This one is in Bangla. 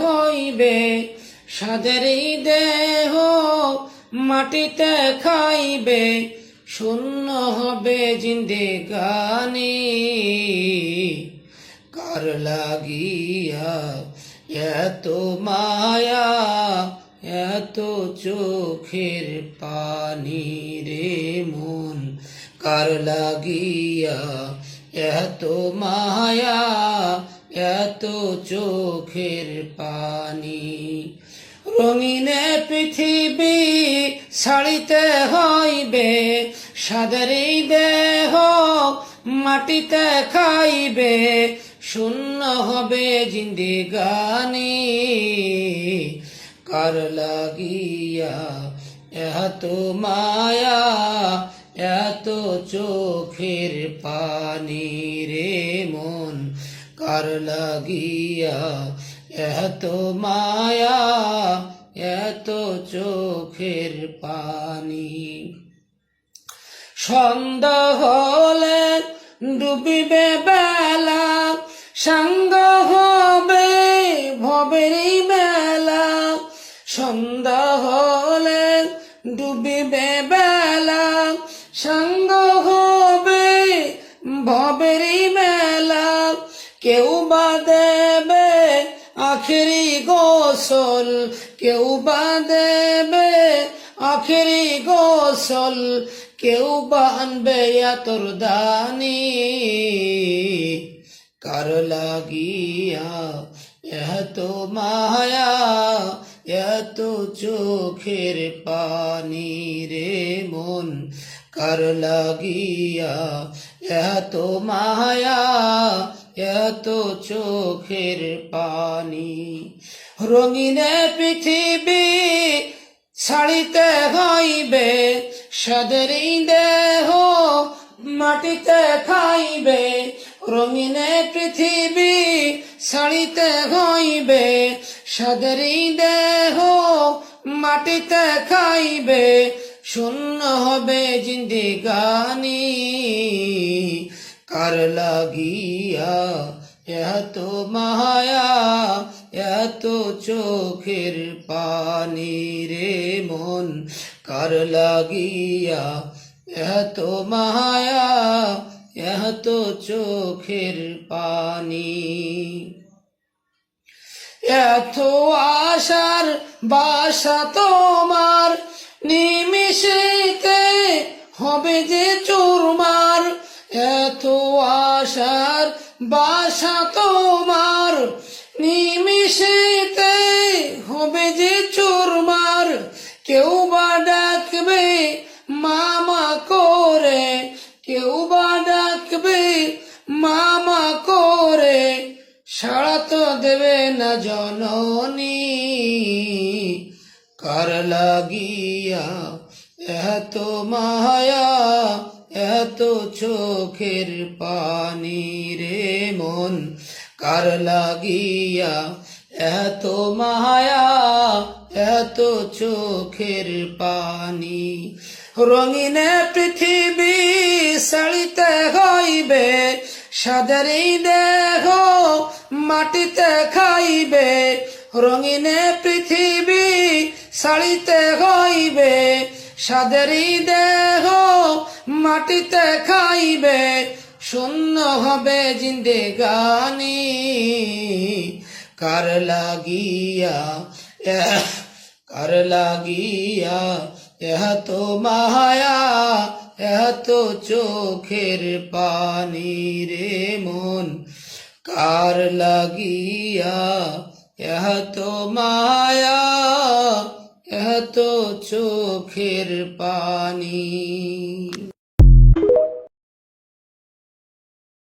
হইবে, সাদের দেহ মাটিতে খাইবে, শূন্য হবে জিন্দেগানি। কার লাগিয়া এত মায়া, এত চোখের পানি রে মন, কার লাগিয়া এত মায়া, এত চোখের পানি। রঙিনে পৃথিবী ছাড়িতে হইবে, সাদের দেহ মাটিতে খাইবে, শূন্য হবে জিন্দেগানি। কার লাগিয়া এত মায়া, এত চোখের পানি রে মন, কার লাগিয়া এত মায়া, এত চোখের পানি। সন্ধ্যা হলে ডুবিবে বেলা, সাঙ্গ হবে ভবেরই মেলা। সন্ধ্যা হলে ডুবিবে বেলা, সাঙ্গ হবে ভবেরই মেলা। কেউ বা দেবে আখেরি গোসল, কেউ বা দেবে আখেরি গোসল, কেউ বা আনবে আতর দানি। কার লাগিয়া এত মায়া, এত চোখের পানি রে মন, কার লাগিয়া এত মায়া, এত চোখের পানি। রঙিনে পৃথিবী ছাড়িতে হইবে, সাদের দেহ মাটিতে খাইবে, রঙিনে পৃথিবী ছাড়িতে হইবে, সাদের দেহ মাটিতে খাইবে, শূন্য হবে জিন্দেগানি। কার লাগিয়া এত মায়া, এত চোখের পানি রে মন, কার লাগিয়া এত মায়া, এত চোখের পানি। এত আশার বাসা তোমার, নিমিষেতে হবে যে চুরমার। এত আশার বাসা তোমার, নিমিষেতে হবে যে চুরমার। কেউ বা ডাকবে মামা করে, কেউ বা ডাকবে মামা করে, সাড়া তো দেবে না জননী। কার লাগিয়া এত মায়া, এত চোখের পানি রে মন, কার লাগিয়া এত মায়া, এত চোখের পানি। রঙিনে পৃথিবী ছাড়িতে হইবে, সাদের দেহ মাটিতে খাইবে, রঙিনে পৃথিবী ছাড়িতে হইবে, সাদের দেহ মাটিতে খাইবে, শূন্য হবে জিন্দেগানি। কার লাগিয়া কার লাগিয়া এত মায়া, এত চোখের পানি রে মন, কার লাগিয়া এত মায়া, এত চোখের পানি।